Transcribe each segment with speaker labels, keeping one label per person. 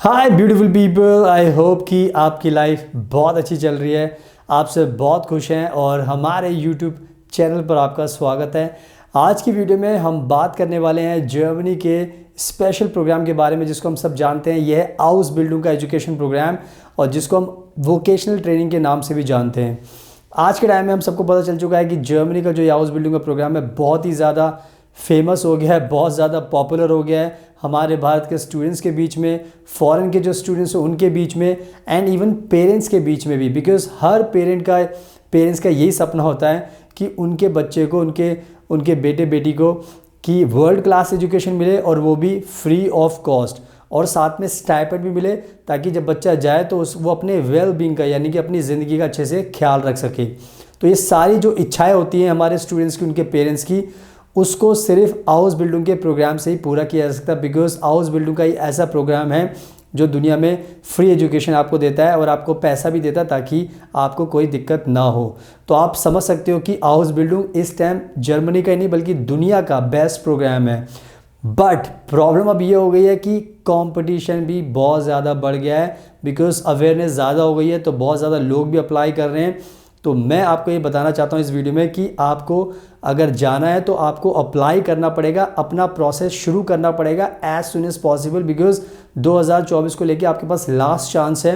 Speaker 1: Hi beautiful people, I hope कि आपकी life बहुत अच्छी चल रही है। आपसे बहुत खुश हैं और हमारे यूट्यूब चैनल पर आपका स्वागत है। आज की वीडियो में हम बात करने वाले हैं जर्मनी के स्पेशल प्रोग्राम के बारे में, जिसको हम सब जानते हैं। यह है हाउस बिल्डिंग का एजुकेशन प्रोग्राम और जिसको हम वोकेशनल ट्रेनिंग के नाम से भी जानते हैं। आज के टाइम में हम सबको पता चल चुका है कि जर्मनी का जो ये हाउस बिल्डिंग का प्रोग्राम है बहुत ही ज़्यादा फेमस हो गया है, बहुत ज़्यादा पॉपुलर हो गया है हमारे भारत के स्टूडेंट्स के बीच में, फॉरेन के जो स्टूडेंट्स हैं उनके बीच में, एंड इवन पेरेंट्स के बीच में भी। बिकॉज़ हर पेरेंट्स का यही सपना होता है कि उनके बच्चे को, उनके बेटे बेटी को कि वर्ल्ड क्लास एजुकेशन मिले और वो भी फ्री ऑफ कॉस्ट, और साथ में स्टाइपेंड भी मिले ताकि जब बच्चा जाए तो वो अपने वेल बीइंग का, यानी कि अपनी ज़िंदगी का अच्छे से ख्याल रख सके। तो ये सारी जो इच्छाएं होती हैं हमारे स्टूडेंट्स की, उनके पेरेंट्स की, उसको सिर्फ हाउस बिल्डिंग के प्रोग्राम से ही पूरा किया जा सकता है। बिकॉज हाउस बिल्डिंग का ही ऐसा प्रोग्राम है जो दुनिया में फ्री एजुकेशन आपको देता है और आपको पैसा भी देता है ताकि आपको कोई दिक्कत ना हो। तो आप समझ सकते हो कि हाउस बिल्डिंग इस टाइम जर्मनी का ही नहीं बल्कि दुनिया का बेस्ट प्रोग्राम है। बट प्रॉब्लम अब ये हो गई है कि कंपटीशन भी बहुत ज़्यादा बढ़ गया है। बिकॉज अवेयरनेस ज़्यादा हो गई है तो बहुत ज़्यादा लोग भी अप्लाई कर रहे हैं। तो मैं आपको ये बताना चाहता हूँ इस वीडियो में कि आपको अगर जाना है तो आपको अप्लाई करना पड़ेगा, अपना प्रोसेस शुरू करना पड़ेगा as soon as possible. Because 2024 को लेके आपके पास लास्ट चांस है।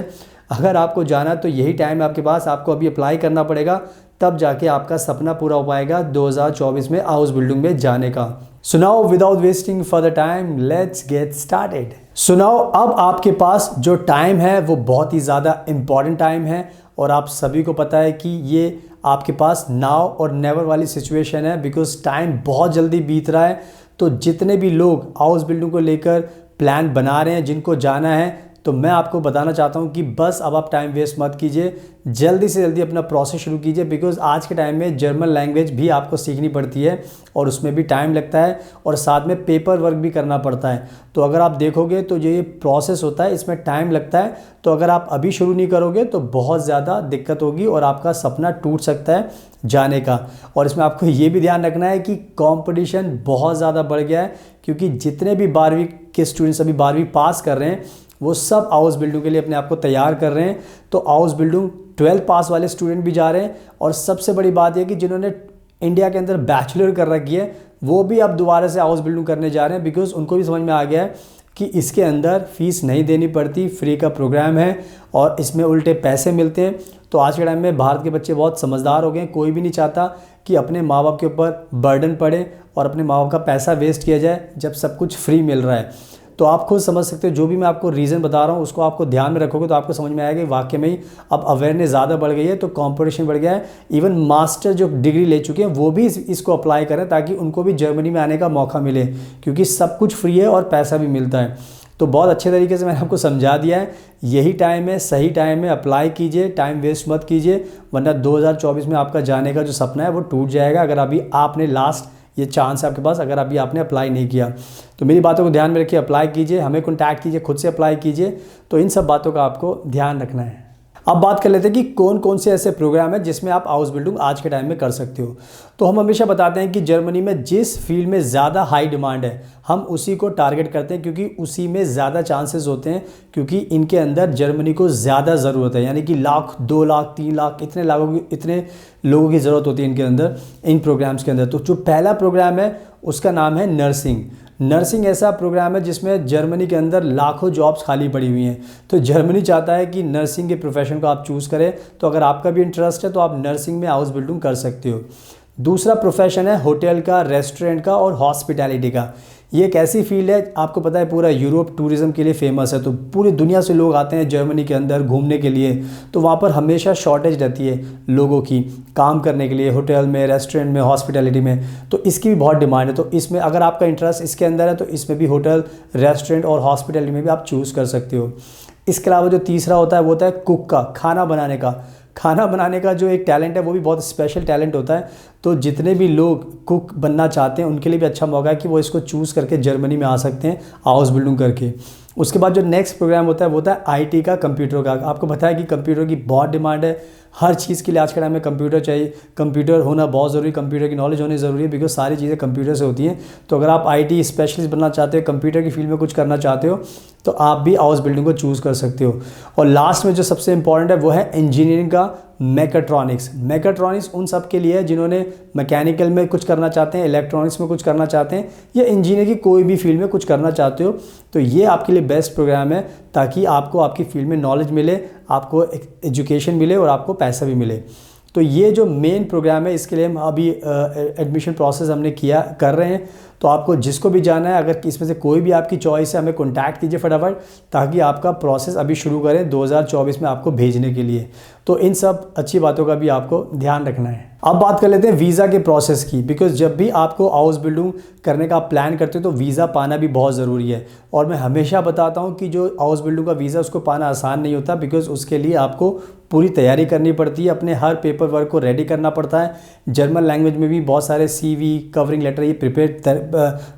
Speaker 1: अगर आपको जाना है तो यही टाइम है आपके पास, आपको अभी अप्लाई करना पड़ेगा, तब जाके आपका सपना पूरा हो पाएगा 2024 में हाउस बिल्डिंग में जाने का। So now without wasting further time let's get started. So now अब आपके पास जो टाइम है वो बहुत ही ज़्यादा इम्पॉर्टेंट टाइम है और आप सभी को पता है कि ये आपके पास नाउ और नेवर वाली सिचुएशन है। बिकॉज टाइम बहुत जल्दी बीत रहा है। तो जितने भी लोग हाउस बिल्डिंग को लेकर प्लान बना रहे हैं, जिनको जाना है, तो मैं आपको बताना चाहता हूं कि बस अब आप टाइम वेस्ट मत कीजिए, जल्दी से जल्दी अपना प्रोसेस शुरू कीजिए। बिकॉज आज के टाइम में जर्मन लैंग्वेज भी आपको सीखनी पड़ती है और उसमें भी टाइम लगता है और साथ में पेपर वर्क भी करना पड़ता है। तो अगर आप देखोगे तो ये प्रोसेस होता है, इसमें टाइम लगता है। तो अगर आप अभी शुरू नहीं करोगे तो बहुत ज़्यादा दिक्कत होगी और आपका सपना टूट सकता है जाने का। और इसमें आपको ये भी ध्यान रखना है कि कंपटीशन बहुत ज़्यादा बढ़ गया है, क्योंकि जितने भी 12वीं के स्टूडेंट्स अभी 12वीं पास कर रहे हैं वो सब हाउस बिल्डिंग के लिए अपने आप को तैयार कर रहे हैं। तो हाउस बिल्डिंग 12th पास वाले स्टूडेंट भी जा रहे हैं और सबसे बड़ी बात यह कि जिन्होंने इंडिया के अंदर बैचलर कर रखी है वो भी अब दोबारा से हाउस बिल्डिंग करने जा रहे हैं। बिकॉज उनको भी समझ में आ गया है कि इसके अंदर फीस नहीं देनी पड़ती, फ्री का प्रोग्राम है और इसमें उल्टे पैसे मिलते हैं। तो आज के टाइम में भारत के बच्चे बहुत समझदार हो गए हैं। कोई भी नहीं चाहता कि अपने माँ बाप के ऊपर बर्डन पड़े और अपने माँ बाप का पैसा वेस्ट किया जाए जब सब कुछ फ्री मिल रहा है। तो आप खुद समझ सकते हो, जो भी मैं आपको रीज़न बता रहा हूँ उसको आपको ध्यान में रखोगे तो आपको समझ में आएगा कि वाकई में ही अब अवेयरनेस ज़्यादा बढ़ गई है, तो कंपटीशन बढ़ गया है। इवन मास्टर जो डिग्री ले चुके हैं वो भी इसको अप्लाई करें ताकि उनको भी जर्मनी में आने का मौका मिले, क्योंकि सब कुछ फ्री है और पैसा भी मिलता है। तो बहुत अच्छे तरीके से मैंने आपको समझा दिया है। यही टाइम है, सही टाइम है, अप्लाई कीजिए, टाइम वेस्ट मत कीजिए, वरना 2024 में आपका जाने का जो सपना है वो टूट जाएगा। अगर अभी आपने लास्ट ये चांस है आपके पास, अगर अभी आपने अप्लाई नहीं किया तो मेरी बातों को ध्यान में रखिए, अप्लाई कीजिए, हमें कॉन्टैक्ट कीजिए, खुद से अप्लाई कीजिए। तो इन सब बातों का आपको ध्यान रखना है। अब बात कर लेते हैं कि कौन कौन से ऐसे प्रोग्राम हैं जिसमें आप हाउस बिल्डिंग आज के टाइम में कर सकते हो। तो हम हमेशा बताते हैं कि जर्मनी में जिस फील्ड में ज़्यादा हाई डिमांड है हम उसी को टारगेट करते हैं, क्योंकि उसी में ज़्यादा चांसेस होते हैं, क्योंकि इनके अंदर जर्मनी को ज़्यादा ज़रूरत है। यानी कि लाख, 2 लाख, 3 लाख इतने लोगों की ज़रूरत होती है इनके अंदर, इन प्रोग्राम्स के अंदर। तो जो पहला प्रोग्राम है उसका नाम है नर्सिंग। नर्सिंग ऐसा प्रोग्राम है जिसमें जर्मनी के अंदर लाखों जॉब्स खाली पड़ी हुई हैं। तो जर्मनी चाहता है कि नर्सिंग के प्रोफेशन को आप चूज़ करें। तो अगर आपका भी इंटरेस्ट है तो आप नर्सिंग में हाउस बिल्डिंग कर सकते हो। दूसरा प्रोफेशन है होटल का, रेस्टोरेंट का और हॉस्पिटैलिटी का। ये एक ऐसी फील्ड है, आपको पता है पूरा यूरोप टूरिज़्म के लिए फेमस है। तो पूरी दुनिया से लोग आते हैं जर्मनी के अंदर घूमने के लिए। तो वहाँ पर हमेशा शॉर्टेज रहती है लोगों की काम करने के लिए, होटल में, रेस्टोरेंट में, हॉस्पिटैलिटी में। तो इसकी भी बहुत डिमांड है। तो इसमें अगर आपका इंटरेस्ट इसके अंदर है तो इसमें भी होटल, रेस्टोरेंट और हॉस्पिटैलिटी में भी आप चूज़ कर सकते हो। इसके अलावा जो तीसरा होता है वो होता है कुक का, खाना बनाने का। खाना बनाने का जो एक टैलेंट है वो भी बहुत स्पेशल टैलेंट होता है। तो जितने भी लोग कुक बनना चाहते हैं उनके लिए भी अच्छा मौका है कि वो इसको चूज़ करके जर्मनी में आ सकते हैं हाउस बिल्डिंग करके। उसके बाद जो नेक्स्ट प्रोग्राम होता है वो होता है आईटी का, कंप्यूटर का। आपको पता है कि कंप्यूटर की बहुत डिमांड है। हर चीज़ के लिए आज के टाइम में कंप्यूटर चाहिए, कंप्यूटर होना बहुत ज़रूरी, कंप्यूटर की नॉलेज होनी ज़रूरी है, बिकॉज सारी चीज़ें कंप्यूटर से होती हैं। तो अगर आप IT स्पेशलिस्ट बनना चाहते हो, कंप्यूटर की फील्ड में कुछ करना चाहते हो, तो आप भी हाउस बिल्डिंग को चूज़ कर सकते हो। और लास्ट में जो सबसे इंपॉर्टेंट है वो है इंजीनियरिंग का मैकेट्रॉनिक्स। मैकेट्रॉनिक्स उन सब के लिए है जिन्होंने मैकेनिकल में कुछ करना चाहते हैं, इलेक्ट्रॉनिक्स में कुछ करना चाहते हैं, या इंजीनियर की कोई भी फील्ड में कुछ करना चाहते हो, तो ये आपके लिए बेस्ट प्रोग्राम है, ताकि आपको आपकी फील्ड में नॉलेज मिले, आपको एजुकेशन मिले और आपको पैसा भी मिले। तो ये जो मेन प्रोग्राम है, इसके लिए हम अभी एडमिशन प्रोसेस हमने कर रहे हैं। तो आपको जिसको भी जाना है, अगर इसमें से कोई भी आपकी चॉइस है, हमें कॉन्टैक्ट कीजिए फटाफट, ताकि आपका प्रोसेस अभी शुरू करें 2024 में आपको भेजने के लिए। तो इन सब अच्छी बातों का भी आपको ध्यान रखना है। अब बात कर लेते हैं वीज़ा के प्रोसेस की, बिकॉज जब भी आपको हाउस बिल्डिंग करने का प्लान करते हो तो वीज़ा पाना भी बहुत ज़रूरी है। और मैं हमेशा बताता हूँ कि जो हाउस बिल्डिंग का वीज़ा उसको पाना आसान नहीं होता, बिकॉज उसके लिए आपको पूरी तैयारी करनी पड़ती है, अपने हर पेपर वर्क को रेडी करना पड़ता है। जर्मन लैंग्वेज में भी बहुत सारे CV, कवरिंग लेटर, ये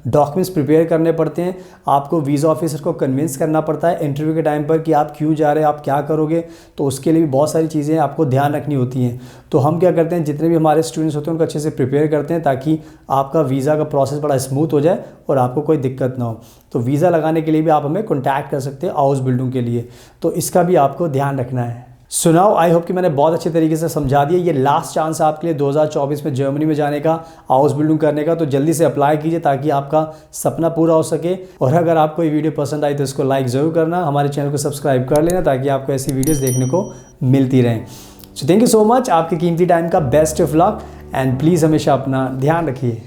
Speaker 1: डॉक्यूमेंट्स प्रिपेयर करने पड़ते हैं। आपको वीज़ा ऑफिसर को कन्विंस करना पड़ता है इंटरव्यू के टाइम पर कि आप क्यों जा रहे हैं, आप क्या करोगे। तो उसके लिए भी बहुत सारी चीज़ें आपको ध्यान रखनी होती हैं। तो हम क्या करते हैं, जितने भी हमारे स्टूडेंट्स होते हैं उनको अच्छे से प्रिपेयर करते हैं, ताकि आपका वीज़ा का प्रोसेस बड़ा स्मूथ हो जाए और आपको कोई दिक्कत ना हो। तो वीज़ा लगाने के लिए भी आप हमें कॉन्टैक्ट कर सकते हैं हाउस बिल्डिंग के लिए। तो इसका भी आपको ध्यान रखना है। सुनाओ, आई होप कि मैंने बहुत अच्छे तरीके से समझा दिया। ये लास्ट चांस है आपके लिए 2024 में जर्मनी में जाने का, हाउस बिल्डिंग करने का। तो जल्दी से अप्लाई कीजिए ताकि आपका सपना पूरा हो सके। और अगर आपको ये वीडियो पसंद आई तो इसको लाइक ज़रूर करना, हमारे चैनल को सब्सक्राइब कर लेना, ताकि आपको ऐसी वीडियोज़ देखने को मिलती रहें। So thank you so much, आपके कीमती टाइम का best of luck, and please हमेशा अपना ध्यान रखिए।